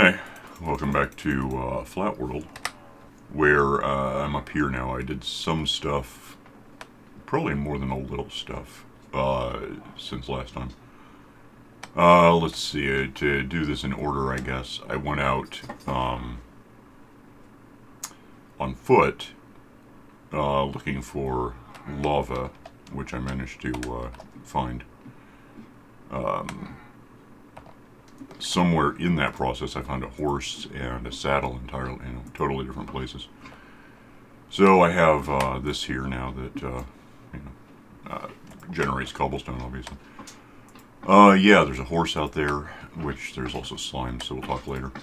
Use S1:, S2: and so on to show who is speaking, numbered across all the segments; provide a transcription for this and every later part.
S1: Hey, welcome back to FlatWorld, where I'm up here now. I did some stuff, probably more than a little stuff, since last time. Let's see, to do this in order, I guess. I went out on foot looking for lava, which I managed to find. Somewhere in that process, I found a horse and a saddle entirely, totally different places. So I have this here now that generates cobblestone, obviously. Yeah, there's a horse out there, which there's also slime, so we'll talk later.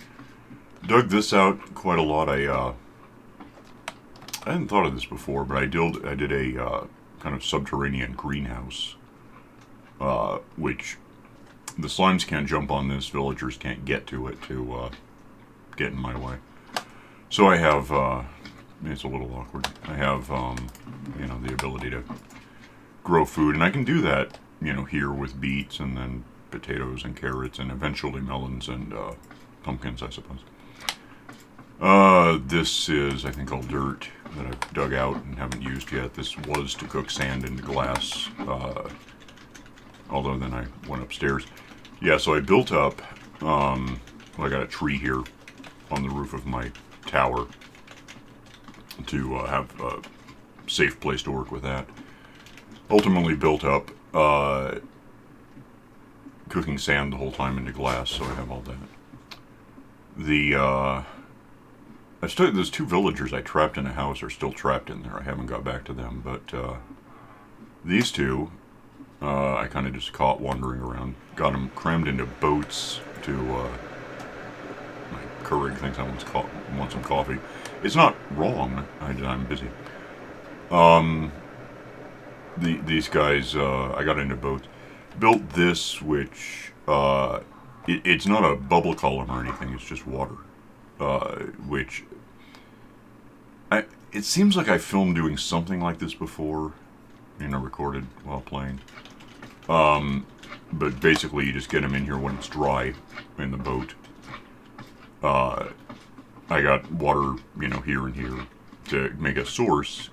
S1: Dug this out quite a lot. I hadn't thought of this before, but I did a kind of subterranean greenhouse, which the slimes can't jump on this, villagers can't get to it to get in my way. So I have, it's a little awkward, I have, the ability to grow food, and I can do that, here with beets and then potatoes and carrots and eventually melons and pumpkins, I suppose. This is, I think, all dirt that I've dug out and haven't used yet. This was to cook sand into glass, although then I went upstairs. Yeah, so I built up, I got a tree here on the roof of my tower to have a safe place to work with that. Ultimately built up cooking sand the whole time into glass, so I have all that. Those two villagers I trapped in a house are still trapped in there. I haven't got back to them, but these two I kind of just caught wandering around. Got them crammed into boats to, my Keurig thinks I want some coffee. It's not wrong, I'm busy. These guys, I got into boats. Built this, which, it's not a bubble column or anything, it's just water. Which, it seems like I filmed doing something like this before, recorded while playing. But basically you just get them in here when it's dry in the boat. I got water, here and here to make a source.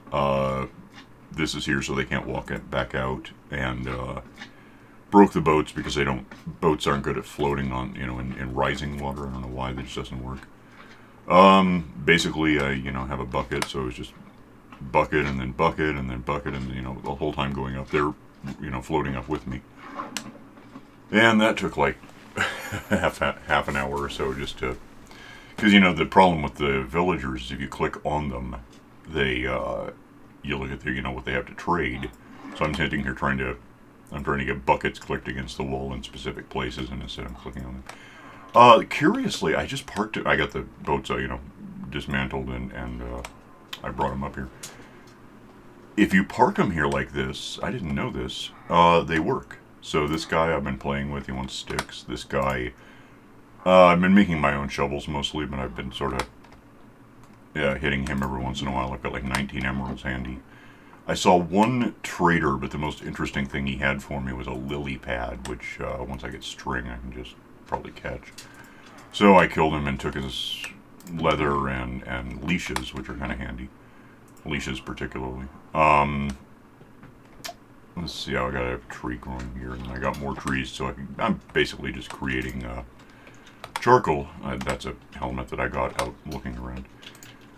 S1: This is here so they can't walk it back out, and broke the boats because boats aren't good at floating on, in rising water. I don't know why, that just doesn't work. Basically I, have a bucket, so it's just bucket and then bucket and then bucket and, the whole time going up there, floating up with me. And that took like half an hour or so just to, because the problem with the villagers is if you click on them, they you look at their, what they have to trade. So I'm sitting here trying to get buckets clicked against the wall in specific places, and instead I'm clicking on them. Curiously, I just parked it. I got the boats, dismantled and I brought them up here. If you park them here like this, I didn't know this, they work. So this guy I've been playing with, he wants sticks. This guy, I've been making my own shovels mostly, but I've been sort of, hitting him every once in a while. I've got like 19 emeralds handy. I saw one trader, but the most interesting thing he had for me was a lily pad, which once I get string, I can just probably catch. So I killed him and took his leather and leashes, which are kind of handy. Leashes particularly. Let's see how I got a tree growing here, and I got more trees, so I'm basically just creating charcoal. That's a helmet that I got out looking around.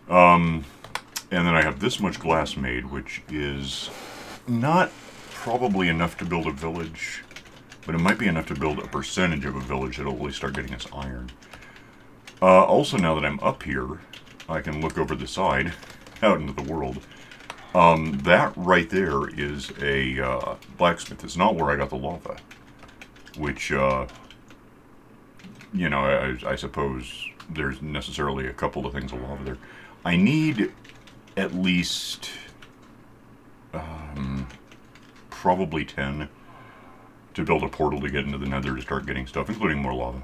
S1: And then I have this much glass made, which is not probably enough to build a village, but it might be enough to build a percentage of a village that'll really start getting us iron. Also, now that I'm up here, I can look over the side out into the world. That right there is a blacksmith. It's not where I got the lava, which, I suppose there's necessarily a couple of things of lava there. I need at least probably 10 to build a portal to get into the nether to start getting stuff, including more lava.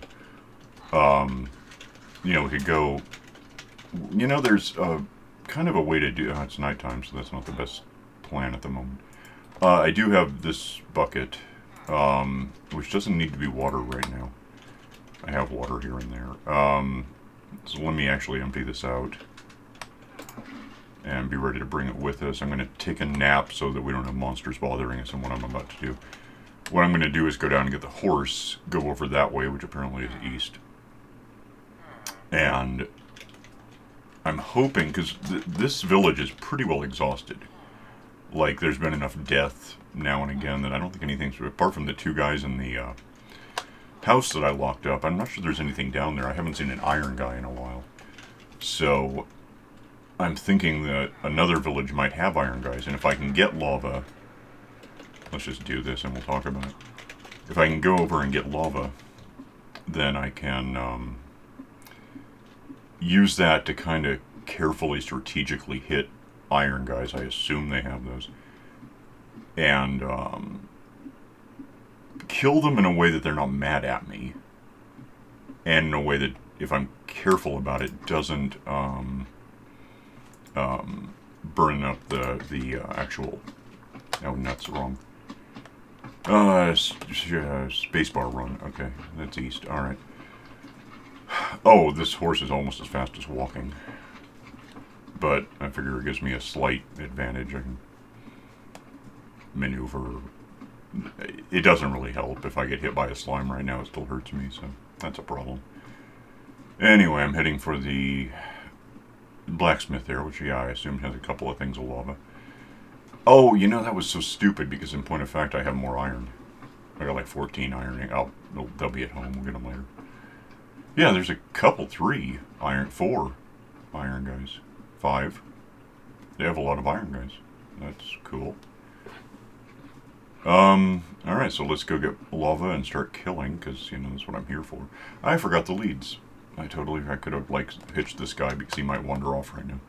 S1: We could go, there's kind of a way to do, it's nighttime, so that's not the best plan at the moment. I do have this bucket, which doesn't need to be water right now. I have water here and there. So let me actually empty this out and be ready to bring it with us. I'm going to take a nap so that we don't have monsters bothering us in what I'm about to do. What I'm going to do is go down and get the horse, go over that way, which apparently is east. And I'm hoping, because this village is pretty well exhausted. Like, there's been enough death now and again that I don't think anything's, apart from the two guys in the house that I locked up, I'm not sure there's anything down there. I haven't seen an iron guy in a while. So I'm thinking that another village might have iron guys, and if I can get lava, let's just do this and we'll talk about it. If I can go over and get lava, then I can use that to kind of carefully, strategically hit iron guys. I assume they have those. And kill them in a way that they're not mad at me. And in a way that, if I'm careful about it, doesn't burn up the actual... Oh, nuts, wrong. Spacebar run. Okay, that's east. Alright. Oh, this horse is almost as fast as walking. But I figure it gives me a slight advantage. I can maneuver. It doesn't really help. If I get hit by a slime right now, it still hurts me, so that's a problem. Anyway, I'm heading for the blacksmith there, which, yeah, I assume has a couple of things of lava. Oh, you know, that was so stupid, because in point of fact, I have more iron. I got like 14 iron. They'll be at home. We'll get them later. Yeah, there's a couple, 4 iron guys. 5. They have a lot of iron guys. That's cool. Alright, so let's go get lava and start killing, because, you know, that's what I'm here for. I forgot the leads. I could have, like, hitched this guy, because he might wander off right now.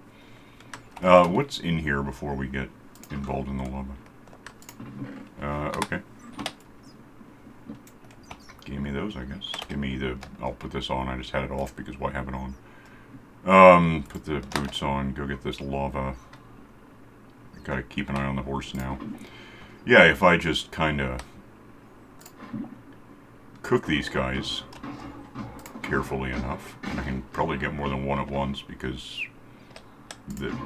S1: What's in here before we get involved in the lava? Okay. Give me those, I guess. Give me the... I'll put this on. I just had it off because why have it on? Put the boots on. Go get this lava. I gotta keep an eye on the horse now. Yeah, if I just kinda cook these guys carefully enough, and I can probably get more than one at once, because the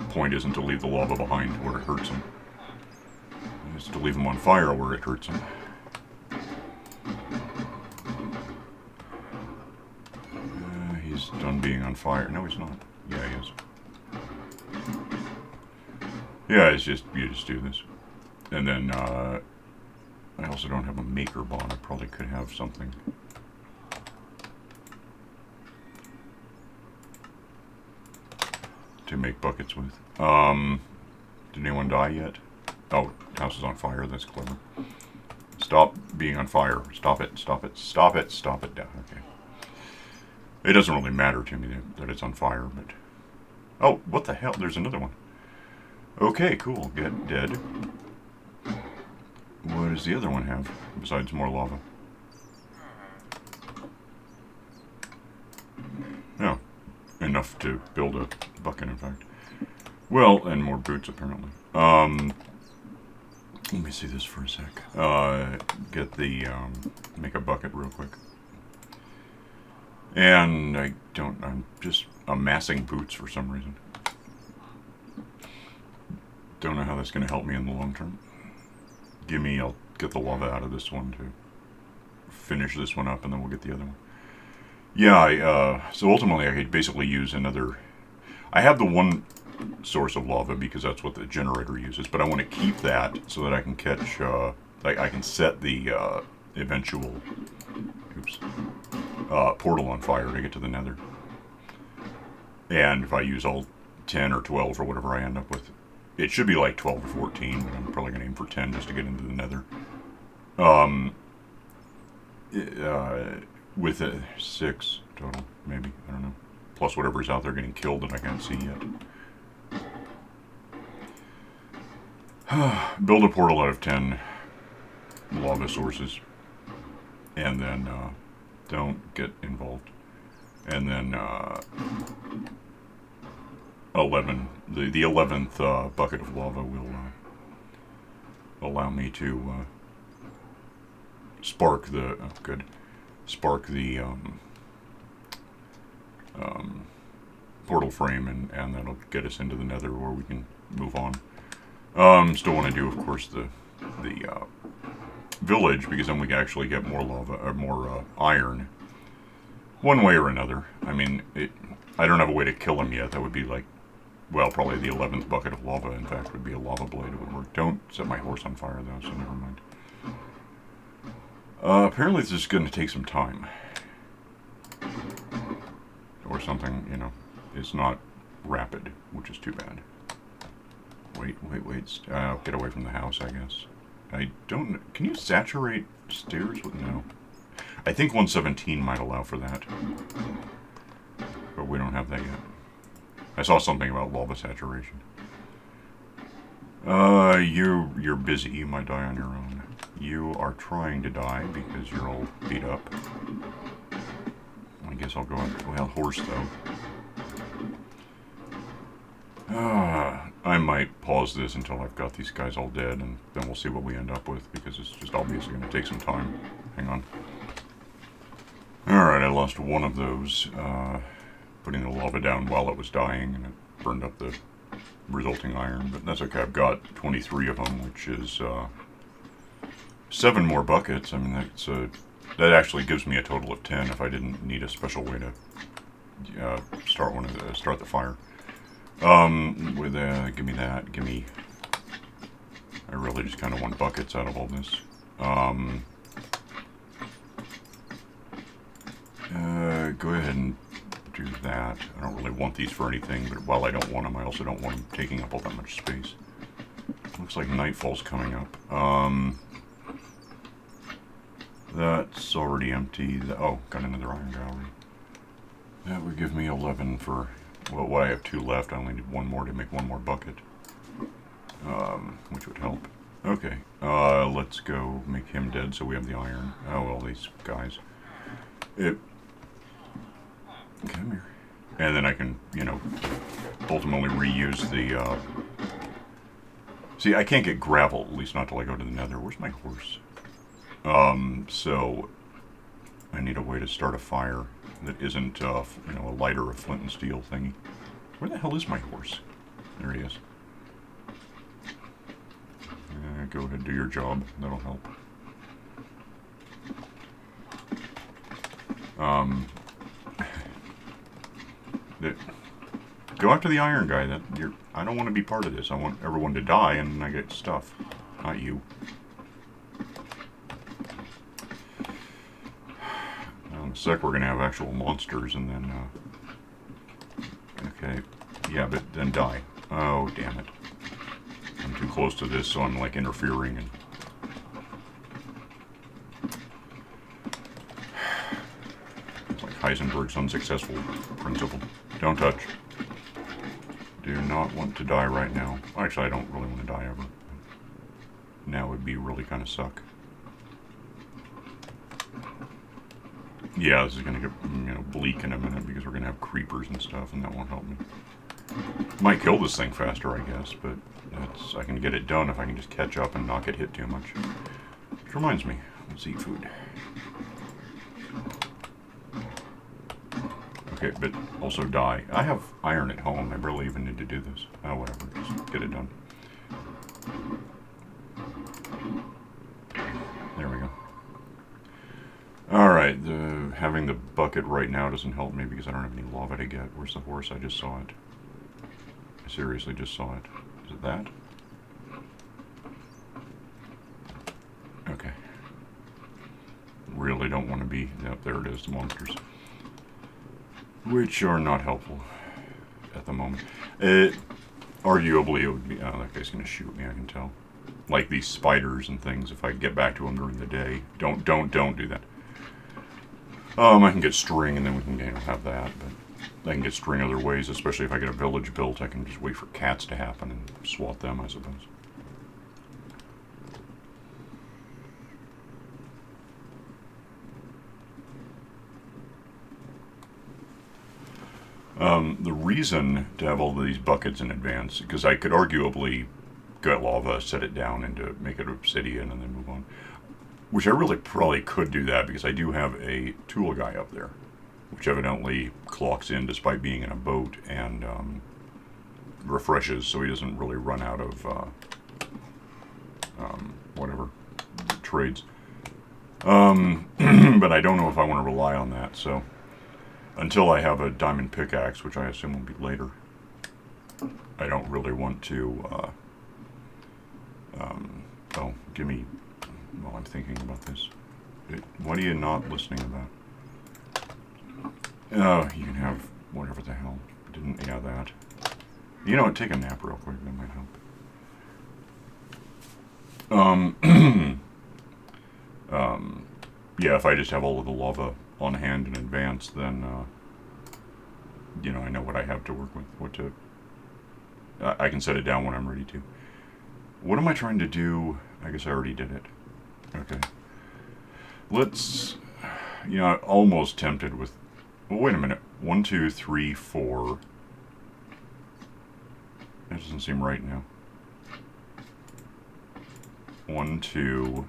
S1: point isn't to leave the lava behind where it hurts them. It's to leave them on fire where it hurts them. He's done being on fire. No, he's not. Yeah, he is. Yeah, it's just, you just do this. And then, I also don't have a maker bot. I probably could have something. To make buckets with. Did anyone die yet? Oh, house is on fire. That's clever. Stop being on fire. Stop it. Stop it. Stop it. Stop it. Okay. It doesn't really matter to me that it's on fire, but... Oh, what the hell? There's another one. Okay, cool. Get dead. What does the other one have, besides more lava? Oh, enough to build a bucket, in fact. Well, and more boots, apparently. Let me see this for a sec. Get the, make a bucket real quick. And I'm just amassing boots for some reason. Don't know how that's going to help me in the long term. I'll get the lava out of this one to finish this one up, and then we'll get the other one. Yeah, so ultimately I could basically use another... I have the one source of lava because that's what the generator uses, but I want to keep that so that I can catch, I can set the eventual portal on fire to get to the nether. And if I use all 10 or 12 or whatever I end up with, it should be like 12 or 14, but I'm probably going to aim for 10 just to get into the nether. With 6 total, maybe, I don't know. Plus whatever's out there getting killed that I can't see yet. Build a portal out of 10 lava sources. And then, don't get involved. And then, 11. The 11th bucket of lava will allow me to spark the spark the portal frame, and that'll get us into the nether where we can move on. Still want to do, of course, the village, because then we can actually get more lava, or more iron, one way or another. I mean, I don't have a way to kill him yet. That would be like, well, probably the 11th bucket of lava, in fact, would be a lava blade. It would work. Don't set my horse on fire, though, so never mind. Apparently this is going to take some time. Or something, you know. It's not rapid, which is too bad. Wait. Get away from the house, I guess. I don't... Can you saturate stairs with... No. I think 117 might allow for that. But we don't have that yet. I saw something about lava saturation. You're busy. You might die on your own. You are trying to die because you're all beat up. I guess I'll go after... Well, horse, though. I might pause this until I've got these guys all dead, and then we'll see what we end up with, because it's just obviously going to take some time. Hang on. Alright, I lost one of those, putting the lava down while it was dying, and it burned up the resulting iron, but that's okay. I've got 23 of them, which is 7 more buckets. I mean, that actually gives me a total of 10 if I didn't need a special way to start the fire. Give me that. Give me... I really just kind of want buckets out of all this. Go ahead and do that. I don't really want these for anything, but while I don't want them, I also don't want them taking up all that much space. Looks like nightfall's coming up. That's already empty. Oh, got another iron gallery. That would give me 11 for... Well, I have 2 left. I only need 1 more to make 1 more bucket. Which would help. Okay. Let's go make him dead so we have the iron. Oh, well, these guys. Come here. And then I can, you know, ultimately reuse the... See, I can't get gravel, at least not till I go to the nether. Where's my horse? So... I need a way to start a fire that isn't, you know, a lighter or flint and steel thingy. Where the hell is my horse? There he is. Go ahead and do your job. That'll help. Go after the iron guy. I don't want to be part of this. I want everyone to die and I get stuff. Not you. In a sec, we're going to have actual monsters, and then, okay, yeah, but then die. Oh, damn it. I'm too close to this, so I'm, like, interfering, and... It's like Heisenberg's unsuccessful principle. Don't touch. Do not want to die right now. Actually, I don't really want to die ever. Now would be really kind of suck. Yeah, this is going to get, you know, bleak in a minute because we're going to have creepers and stuff, and that won't help me. Might kill this thing faster, I guess, but I can get it done if I can just catch up and not get hit too much. Which reminds me, let's eat food. Okay, but also die. I have iron at home. I barely even need to do this. Oh, whatever. Just get it done. There we go. Alright, having the bucket right now doesn't help me because I don't have any lava to get. Where's the horse? I just saw it. I seriously just saw it. Is it that? Okay. Really don't want to be... Yep, there it is, the monsters. Which are not helpful at the moment. Arguably, it would be... Oh, that guy's going to shoot me, I can tell. Like these spiders and things, if I get back to them during the day. Don't do that. I can get string, and then we can, you know, have that, but I can get string other ways, especially if I get a village built. I can just wait for cats to happen and swat them, I suppose. The reason to have all of these buckets in advance, because I could arguably get lava, set it down, and to make it obsidian, and then move on. Which I really probably could do that because I do have a tool guy up there, which evidently clocks in despite being in a boat and refreshes, so he doesn't really run out of whatever trades. But I don't know if I want to rely on that, so until I have a diamond pickaxe, which I assume will be later, I don't really want to oh, give me, while I'm thinking about this, what are you not listening about? Oh, you can have whatever the hell. Didn't, yeah, that. You know what, take a nap real quick, that might help. Yeah, if I just have all of the lava on hand in advance, then, you know, I know what I have to work with, what to, I can set it down when I'm ready to. What am I trying to do? I guess I already did it. Okay. Let's, you know, I'm almost tempted with, well, wait a minute. 1, 2, 3, 4. That doesn't seem right now. 1, 2,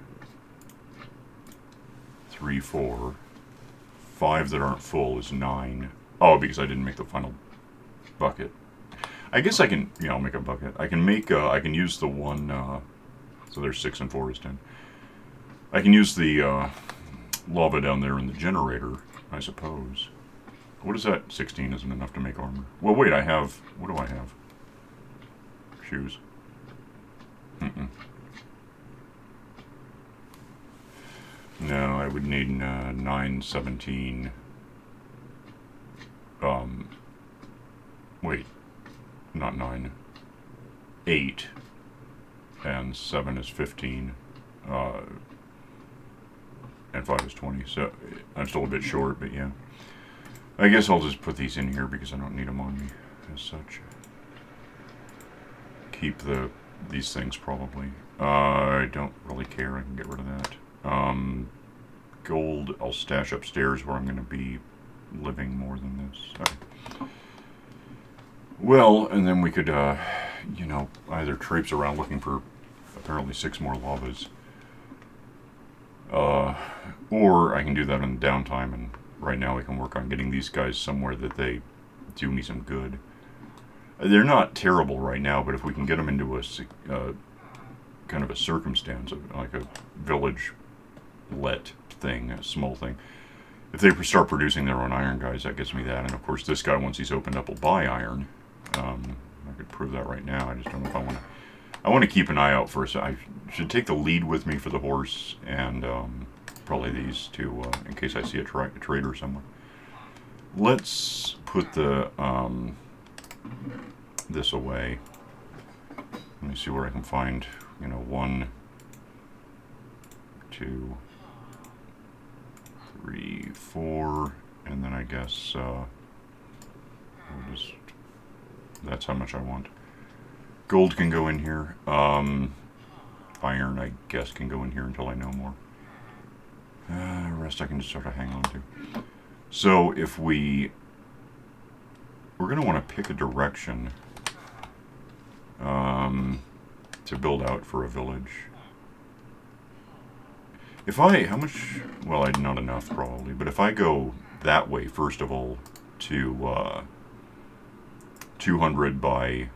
S1: 3, 4. 5 that aren't full is 9. Oh, because I didn't make the final bucket. I guess I can, you know, make a bucket. I can make, I can use the one, so there's 6 and 4 is 10. I can use the lava down there in the generator, I suppose. What is that? 16 isn't enough to make armor. Well, wait, I have, what do I have? Shoes. No, I would need 9, 17. Wait. Not 9. 8. And 7 is 15. And 5 is 20. So I'm still a bit short, but yeah. I guess I'll just put these in here because I don't need them on me as such. Keep these things probably. I don't really care. I can get rid of that. Gold I'll stash upstairs where I'm going to be living more than this. Sorry. Well, and then we could, you know, either traipse around looking for apparently 6 more lavas. Or I can do that in downtime, and right now we can work on getting these guys somewhere that they do me some good. They're not terrible right now, but if we can get them into a kind of a circumstance, like a village-let thing, a small thing, if they start producing their own iron guys, that gets me that. And of course, this guy, once he's opened up, will buy iron. I could prove that right now. I just don't know if I want to. I want to keep an eye out for us. I should take the lead with me for the horse, and probably these two in case I see a trader somewhere. Let's put the this away. Let me see where I can find, you know, 1, 2, 3, 4, and then I guess we'll just, that's how much I want. Gold can go in here. Iron, I guess, can go in here until I know more. Rest I can just sort of hang on to. So if we're going to want to pick a direction to build out for a village. If how much, well, not enough probably, but if I go that way, first of all, to 200 by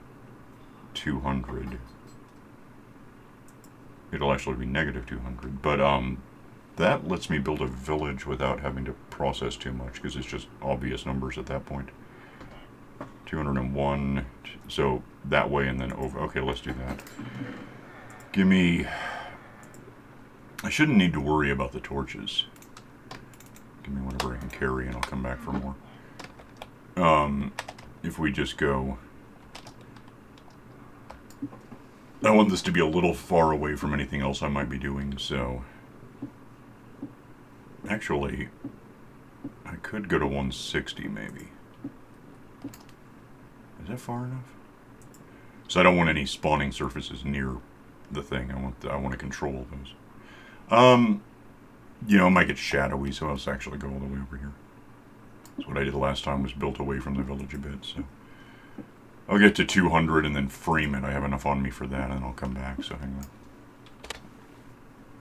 S1: 200, it'll actually be negative 200, but that lets me build a village without having to process too much, because it's just obvious numbers at that point. 201, so that way and then over. Okay, let's do that. Give me, I shouldn't need to worry about the torches. Give me whatever I can carry and I'll come back for more. If we just go, I want this to be a little far away from anything else I might be doing, so actually I could go to 160 maybe. Is that far enough? So I don't want any spawning surfaces near the thing. I want to control those. You know, it might get shadowy, so I'll actually go all the way over here. That's what I did last time, was built away from the village a bit, so I'll get to 200 and then frame it. I have enough on me for that, and I'll come back, so hang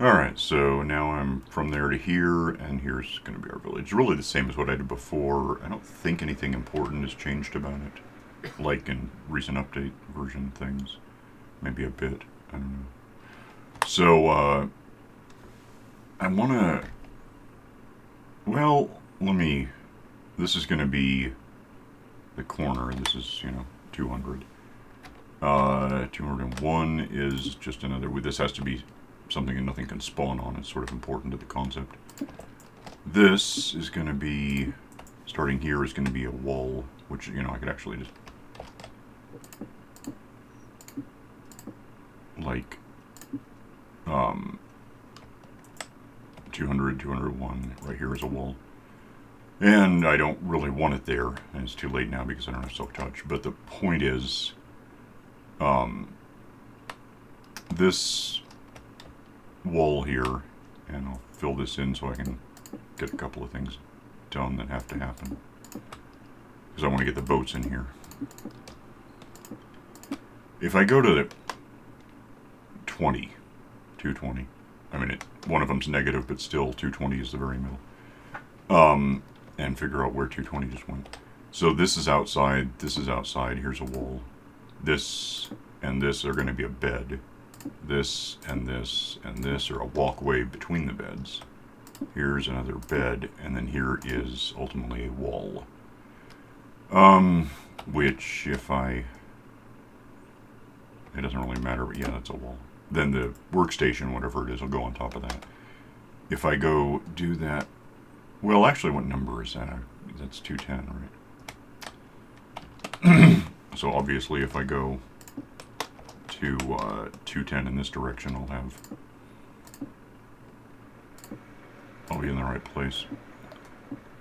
S1: Alright, so now I'm from there to here, and here's going to be our village. Really the same as what I did before. I don't think anything important has changed about it, like in recent update version things. Maybe a bit, I don't know. So, I want to... Well, this is going to be the corner, and this is, 200. 201 is just another... This has to be something that nothing can spawn on. It's sort of important to the concept. This is going to be... Starting here is going to be a wall, which, I could actually just... Like... 200, 201, right here is a wall. And I don't really want it there, and it's too late now because I don't have Silk Touch. But the point is, this wall here, and I'll fill this in so I can get a couple of things done that have to happen. Because I want to get the boats in here. If I go to the 220, I mean, one of them's negative, but still 220 is the very middle. And figure out where 220 just went. So this is outside, here's a wall. This and this are going to be a bed. This and this and this are a walkway between the beds. Here's another bed, and then here is ultimately a wall. Which if it doesn't really matter, but yeah, that's a wall. Then the workstation, whatever it is, will go on top of that. If I go do that, well, actually, what number is that? That's 210, right? So obviously, if I go to 210 in this direction, I'll be in the right place.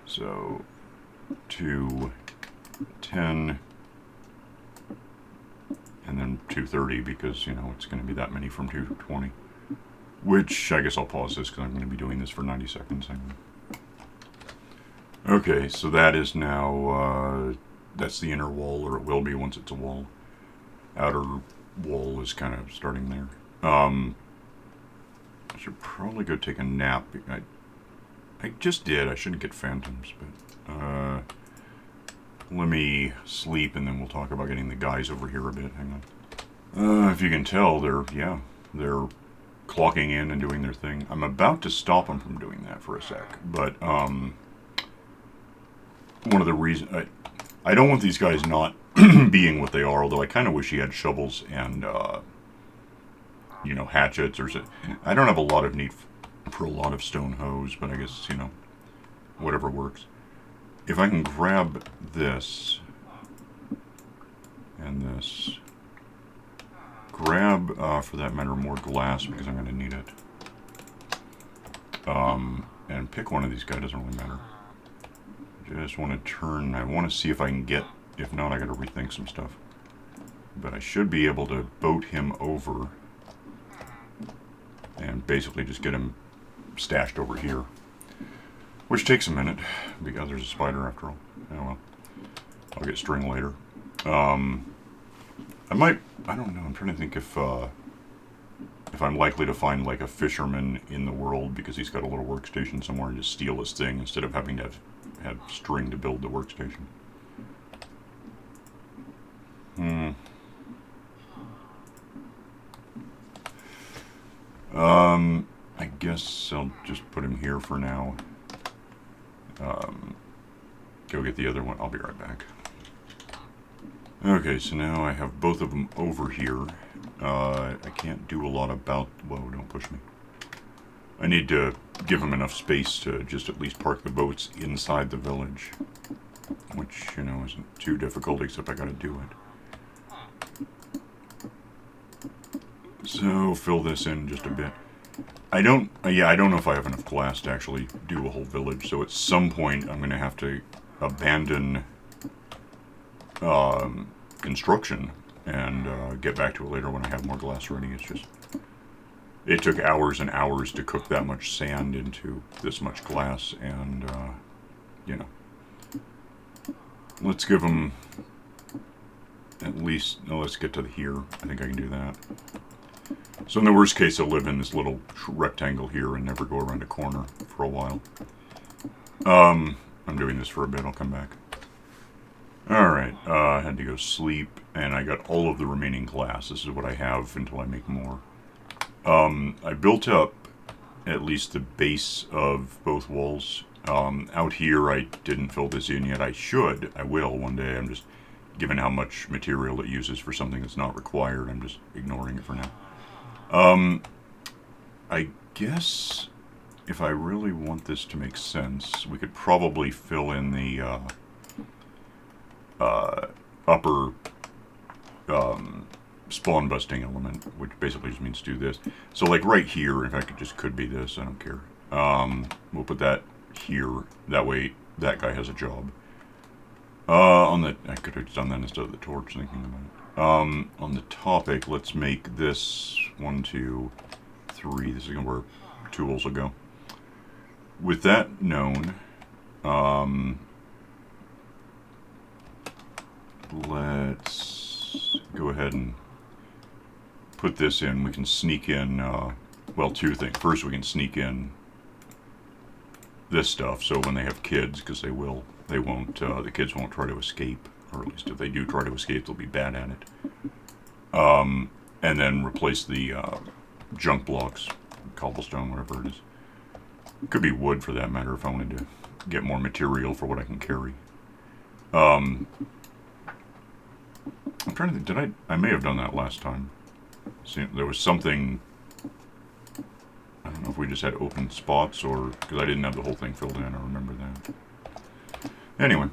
S1: So 210. And then 230 because, it's going to be that many from 220. Which, I guess I'll pause this because I'm going to be doing this for 90 seconds. Okay, so that is now, that's the inner wall, or it will be once it's a wall. Outer wall is kind of starting there. I should probably go take a nap. I just did. I shouldn't get phantoms, but, let me sleep, and then we'll talk about getting the guys over here a bit. Hang on. If you can tell, they're clocking in and doing their thing. I'm about to stop them from doing that for a sec, but one of the reasons... I don't want these guys not being what they are, although I kind of wish he had shovels and, hatchets or... I don't have a lot of need for a lot of stone hoes, but I guess, whatever works. If I can grab this and this, grab, for that matter, more glass because I'm going to need it, and pick one of these guys, doesn't really matter. Just want to turn, I want to see if I can get, if not I got to rethink some stuff. But I should be able to boat him over and basically just get him stashed over here. Which takes a minute, because there's a spider after all. Oh well. I'll get string later. I don't know, I'm trying to think if I'm likely to find like a fisherman in the world because he's got a little workstation somewhere and just steal his thing instead of having to have string to build the workstation. I guess I'll just put him here for now. Go get the other one. I'll be right back. Okay, so now I have both of them over here. I can't do a lot about... Whoa, don't push me. I need to give them enough space to just at least park the boats inside the village. Which, isn't too difficult, except I gotta do it. So, fill this in just a bit. I don't know if I have enough glass to actually do a whole village, so at some point I'm gonna have to abandon construction and get back to it later when I have more glass ready. It's just... It took hours and hours to cook that much sand into this much glass, and, Let's give them at least... No, let's get to here. I think I can do that. So in the worst case, I'll live in this little rectangle here and never go around a corner for a while. I'm doing this for a bit. I'll come back. Alright, I had to go sleep, and I got all of the remaining glass. This is what I have until I make more. I built up at least the base of both walls. Out here, I didn't fill this in yet. I should. I will one day. I'm just, given how much material it uses for something that's not required, I'm just ignoring it for now. I guess if I really want this to make sense, we could probably fill in the upper spawn busting element, which basically just means do this. So like right here, in fact it just could be this, I don't care. We'll put that here, that way that guy has a job. I could have done that instead of the torch, thinking about it. On the topic, let's make this 1, 2, 3. This is where tools will go. With that known, let's go ahead and put this in. We can sneak in, well, two things. First, we can sneak in this stuff, so when they have kids, because they won't, the kids won't try to escape, or at least if they do try to escape, they'll be bad at it. And then replace the junk blocks, cobblestone, whatever it is. It could be wood for that matter if I wanted to get more material for what I can carry. I'm trying to think, I may have done that last time. See, there was something, I don't know if we just had open spots or, because I didn't have the whole thing filled in, I remember that. Anyway,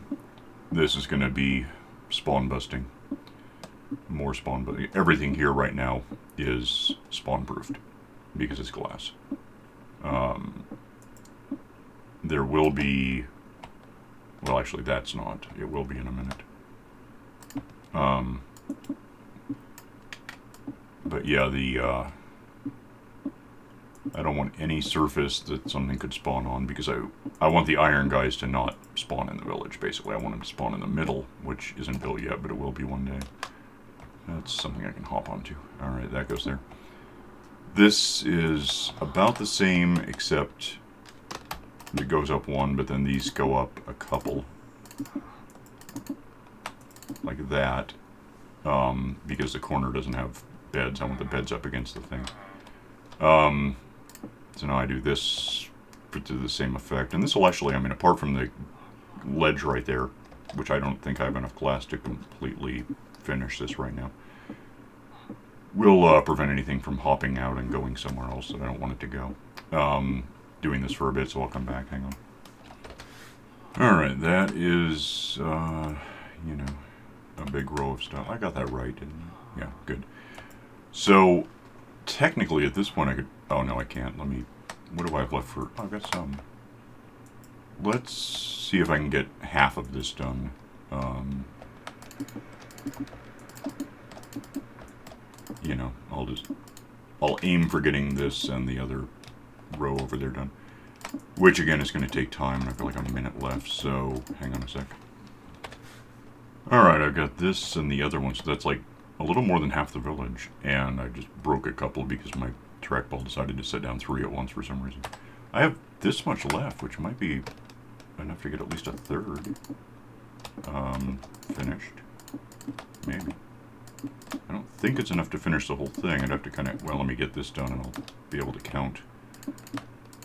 S1: this is going to be spawn busting. More spawn busting. Everything here right now is spawn proofed because it's glass. There will be, well actually that's not, it will be in a minute. But yeah, I don't want any surface that something could spawn on, because I want the iron guys to not spawn in the village, basically. I want them to spawn in the middle, which isn't built yet, but it will be one day. That's something I can hop onto. Alright, that goes there. This is about the same, except it goes up one, but then these go up a couple. Like that. Because the corner doesn't have beds. I want the beds up against the thing. So now I do this to the same effect. And this will actually, I mean, apart from the ledge right there, which I don't think I have enough glass to completely finish this right now, will prevent anything from hopping out and going somewhere else that I don't want it to go. Doing this for a bit, so I'll come back. Hang on. Alright, that is, you know, a big row of stuff. I got that right, didn't I? Yeah, good. So, technically at this point I could... Oh, no, I can't. Let me... What do I have left for... Oh, I've got some. Let's see if I can get half of this done. You know, I'll aim for getting this and the other row over there done. Which, again, is going to take time, and I've got like a minute left, so hang on a sec. Alright, I've got this and the other one, so that's like a little more than half the village, and I just broke a couple because my trackball decided to set down 3 at once for some reason. I have this much left, which might be enough to get at least a third finished. Maybe. I don't think it's enough to finish the whole thing. I'd have to kind of, well, let me get this done and I'll be able to count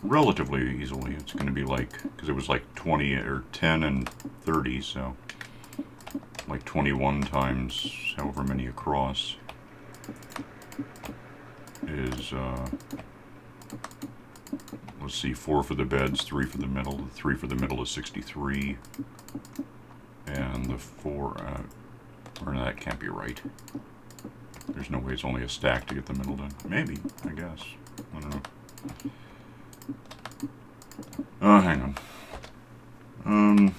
S1: relatively easily. It's going to be like, because it was like 20 or 10 and 30, so like 21 times however many across is, let's see, 4 for the beds, 3 for the middle. The 3 for the middle is 63, and the 4, or no, that can't be right. There's no way it's only a stack to get the middle done. Maybe, I guess. I don't know. Hang on.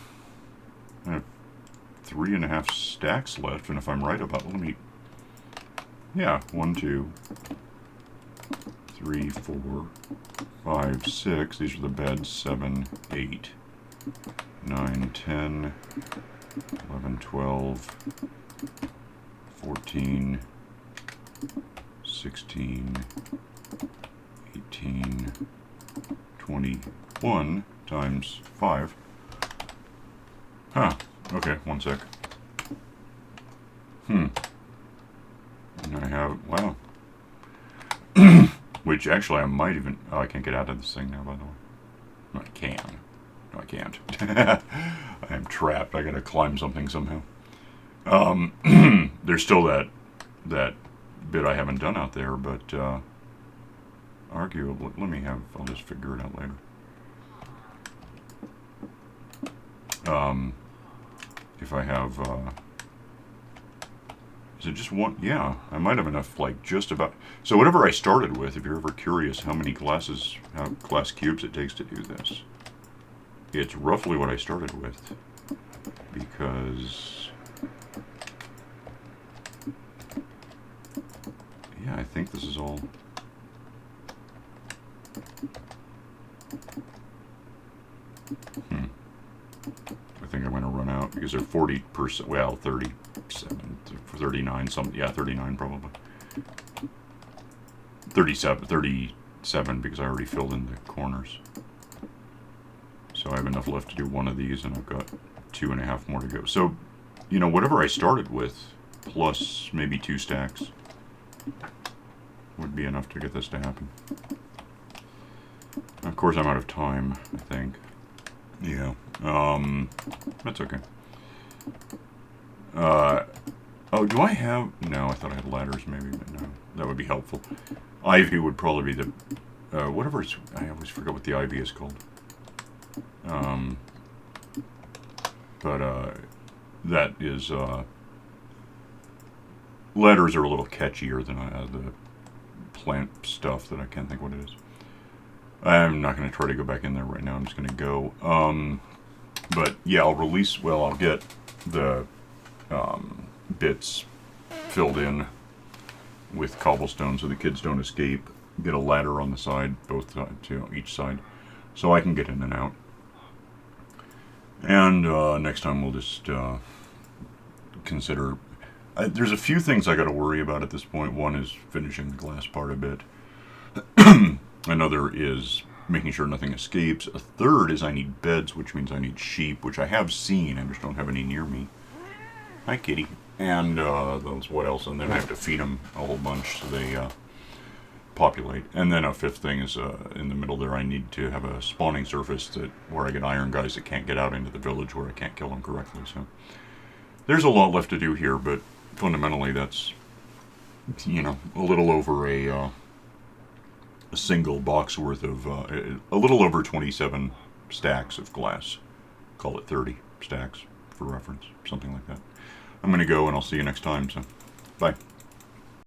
S1: I have 3.5 stacks left, and if I'm right about, let me, yeah, 1, 2, 3, 4, 5, 6, these are the beds, 7, 8, 9, 10, 11, 12, 14, 16, 18, 21 times 5. Huh. Okay, one sec. And I have, wow. Which actually I might even, oh, I can't get out of this thing now, by the way. No, I can. No, I can't. I am trapped. I gotta climb something somehow. There's still that bit I haven't done out there, but arguably, I'll just figure it out later. If I have, is it just one? Yeah, I might have enough, like, just about. So whatever I started with, if you're ever curious how many glass cubes it takes to do this, it's roughly what I started with, because, yeah, I think this is all. I think I'm going to run out because they're 40%, well, 37, 39, something, yeah, 39 probably. 37 because I already filled in the corners. So I have enough left to do one of these, and I've got 2.5 more to go. So, you know, whatever I started with, plus maybe 2 stacks, would be enough to get this to happen. Of course, I'm out of time, I think. Yeah. That's okay. Oh, do I have... No, I thought I had ladders maybe, but no. That would be helpful. Ivy would probably be the... whatever it's... I always forget what the ivy is called. That is, ladders are a little catchier than the plant stuff that I can't think what it is. I'm not going to try to go back in there right now. I'm just going to go. But yeah, I'll get the bits filled in with cobblestone so the kids don't escape. Get a ladder on the side, both to each side, so I can get in and out. And next time we'll just consider. There's a few things I got to worry about at this point. One is finishing the glass part a bit. Another is making sure nothing escapes. A third is I need beds, which means I need sheep, which I have seen. I just don't have any near me. Hi, kitty. And those, what else? And then I have to feed them a whole bunch so they populate. And then a fifth thing is in the middle there, I need to have a spawning surface where I get iron guys that can't get out into the village where I can't kill them correctly. So there's a lot left to do here, but fundamentally that's, you know, a little over a single box worth of, a little over 27 stacks of glass. Call it 30 stacks for reference, something like that. I'm going to go and I'll see you next time, so bye.